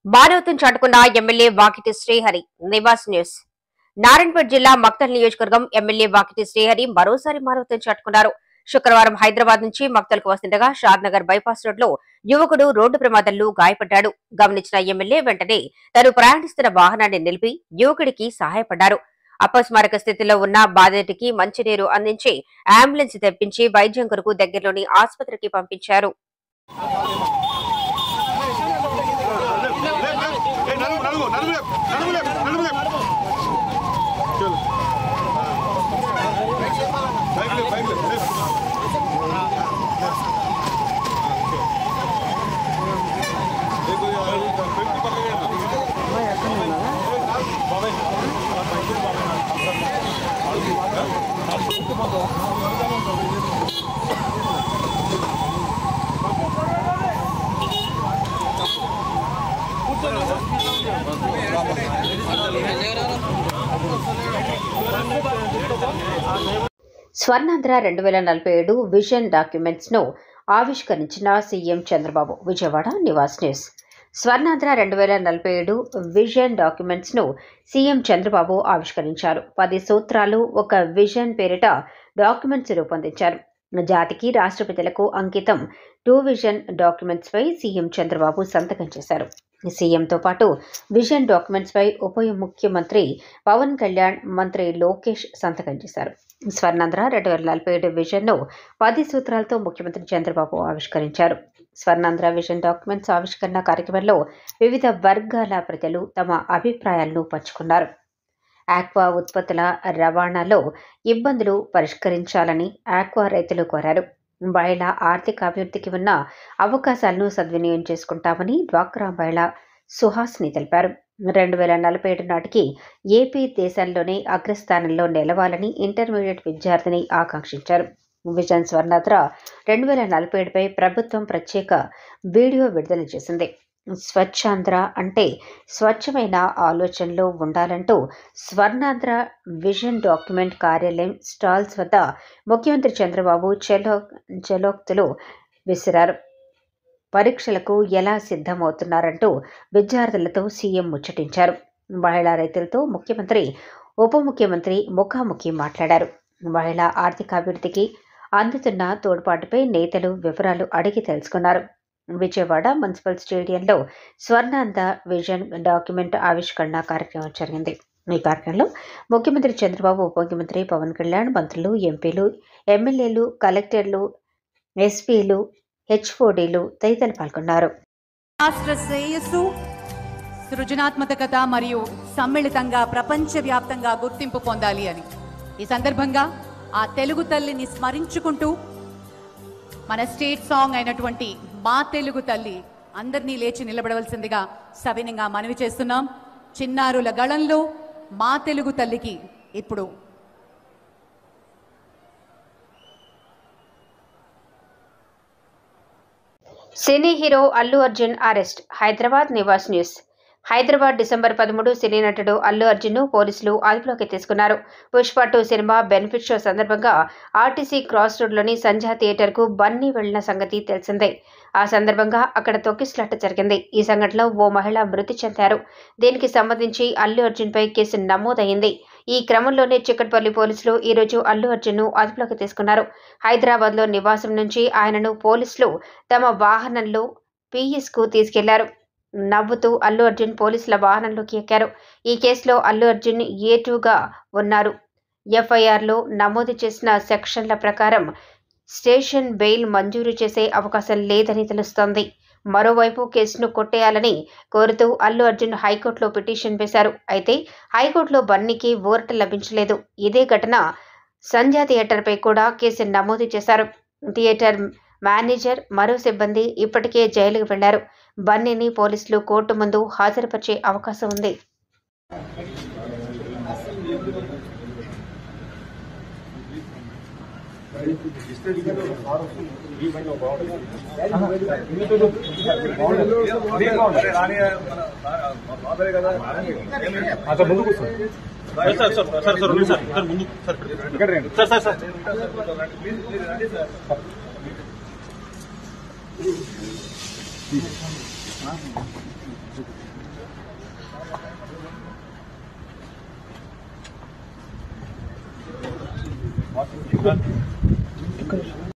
మానవత్వం చాటుకున్న MLA Vakiti Srihari. Nivas news. Narayanpet జిల్లా మక్తల్ నియోజకవర్గం ఎమ్మెల్యే వాకిటి శ్రీహరి మరోసారి మానవత్వం చాటుకున్నారు. శుక్రవారం హైదరాబాద్ నుంచి మక్తల్కు వస్తుండగా షాద్ నగర్ బైపాస్ రోడ్ లో యువకుడు రోడ్డు ప్రమాదంలో గాయపడ్డాడు. గమనించిన ఎమ్మెల్యే వెంటనే తను ప్రయాణిస్తున్న వాహనాన్ని నిలిపి యువకుడికి సహాయపడ్డారు. అపస్మారక స్థితిలో ఉన్న బాధితుడికి మంచినీరు అందించి అంబులెన్స్ తెప్పించి వైద్యం కొరకు దగ్గరలోని ఆసుపత్రికి పంపించారు. స్వర్ణాంధ్ర 2047 విజన్ డాక్యుమెంట్స్ ను ఆవిష్కరించిన CM Chandrababu. Vijayawada. Nivas news. Swarnandhra 2047 vision documents ను సీఎం చంద్రబాబు ఆవిష్కరించారు. 10 సూత్రాలు ఒక విజన్ పేరిట డాక్యుమెంట్స్ రూపొందించారు. జాతికి రాష్ట్రపతులకు అంకితం 2 విజన్ డాక్యుమెంట్స్ పై సీఎం చంద్రబాబు సంతకం చేశారు. సీఎంతో పాటు విజన్ డాక్యుమెంట్స్ పై ఉప ముఖ్యమంత్రి పవన్ కళ్యాణ్, మంత్రి లోకేష్ సంతకం చేశారు. స్వర్ణాంధ్ర 2047 విజన్ ను 10 సూత్రాలతో ముఖ్యమంత్రి చంద్రబాబు ఆవిష్కరించారు. స్వర్ణాంధ్ర విజన్ డాక్యుమెంట్స్ ఆవిష్కరణ కార్యక్రమంలో వివిధ వర్గాల ప్రజలు తమ అభిప్రాయాలను పంచుకున్నారు. ఆక్వా ఉత్పత్తుల రవాణాలో ఇబ్బందులు పరిష్కరించాలని ఆక్వా రైతులు కోరారు. మహిళా ఆర్థిక అభివృద్ధికి ఉన్న అవకాశాలను సద్వినియోగం చేసుకుంటామని డ్వాక్రా మహిళ సుహాస్ని తెలిపారు. 2047 నాటికి ఏపీ దేశంలోనే అగ్రస్థానంలో నిలవాలని ఇంటర్మీడియట్ విద్యార్థిని ఆకాంక్షించారు. విజన్ స్వర్ణాంధ్ర 2047 పై ప్రభుత్వం ప్రత్యేక వీడియో విడుదల చేసింది. స్వచ్ఛాంధ్ర అంటే స్వచ్ఛమైన ఆలోచనలు ఉండాలంటూ స్వర్ణాంధ్ర విజన్ డాక్యుమెంట్ కార్యాలయం స్టాల్స్ వద్ద ముఖ్యమంత్రి చంద్రబాబు చలోక్తులు విసిరారు. పరీక్షలకు ఎలా సిద్ధమవుతున్నారంటూ విద్యార్థులతో సీఎం ముచ్చటించారు. మహిళా రైతులతో ముఖ్యమంత్రి, ఉప ముఖ్యమంత్రి ముఖాముఖి మాట్లాడారు. మహిళా ఆర్థిక అభివృద్ధికి అందుతున్న తోడ్పాటుపై నేతలు వివరాలు అడిగి తెలుసుకున్నారు. విజయవాడ మున్సిపల్ స్టేడియంలో స్వర్ణాంధ్ర విజన్ డాక్యుమెంట్ ఆవిష్కరణ కార్యక్రమం జరిగింది. ఈ కార్యక్రమంలో ముఖ్యమంత్రి చంద్రబాబు, ఉప ముఖ్యమంత్రి పవన్ కళ్యాణ్, మంత్రులు, ఎంపీలు, ఎమ్మెల్యేలు, కలెక్టర్లు, ఎస్పీలు, హెచ్ఓడీలు తదితరులు పాల్గొన్నారు. రాష్ట్ర శ్రేయస్సు, సృజనాత్మకత మరియు సమ్మిళితంగా ప్రపంచవ్యాప్తంగా గుర్తింపు పొందాలి అని ఈ సందర్భంగా ఆ తెలుగు తల్లిని స్మరించుకుంటూ మన స్టేట్ సాంగ్ అయినటువంటి మా తెలుగు తల్లి అందరినీ లేచి నిలబడవలసిందిగా సవినంగా మనవి చేస్తున్నాం. చిన్నారుల గళంలో మా తెలుగు తల్లికి ఇప్పుడు cine hero Allu Arjun arrest. Hyderabad. Nivas news. Hyderabad December 13 సినీ నటుడు అల్లు అర్జున్ ను పోలీసులు అదుపులోకి తీసుకున్నారు. పుష్ప 2 సినిమా బెనిఫిట్ షో సందర్భంగా ఆర్టీసీ క్రాస్ రోడ్లోని సంధ్యా థియేటర్ కు బన్నీ వెళ్లిన సంగతి తెలిసిందే. ఆ సందర్భంగా అక్కడ తొక్కిసలాట జరిగింది. ఈ సంఘటనలో ఓ మహిళ మృతి చెందారు. దీనికి సంబంధించి అల్లు అర్జున్ పై కేసు నమోదైంది. ఈ క్రమంలోనే చిక్కట్పల్లి పోలీసులు ఈ రోజు అల్లు అర్జున్ ను అదుపులోకి తీసుకున్నారు. హైదరాబాద్ లో నివాసం నుంచి ఆయనను పోలీసులు తమ వాహనంలో పీఎస్ కు తీసుకెళ్లారు. నవ్వుతూ అల్లు అర్జున్ పోలీసుల వాహనంలోకి ఎక్కారు. ఈ కేసులో అల్లు అర్జున్ A2గా ఉన్నారు. ఎఫ్ఐఆర్లో నమోదు చేసిన సెక్షన్ల ప్రకారం స్టేషన్ బెయిల్ మంజూరు చేసే అవకాశం లేదని తెలుస్తోంది. మరోవైపు కేసును కొట్టేయాలని కోరుతూ అల్లు అర్జున్ హైకోర్టులో పిటిషన్ వేశారు. అయితే హైకోర్టులో బన్నీకి ఊరట లభించలేదు. ఇదే ఘటన సంధ్యా థియేటర్పై కూడా కేసు నమోదు చేశారు. థియేటర్ మేనేజర్, మరో సిబ్బంది ఇప్పటికే జైలుకు వెళ్లారు. బన్నీని పోలీసులు కోర్టు ముందు హాజరుపరిచే అవకాశం ఉంది. ఒక్క నిమిషం.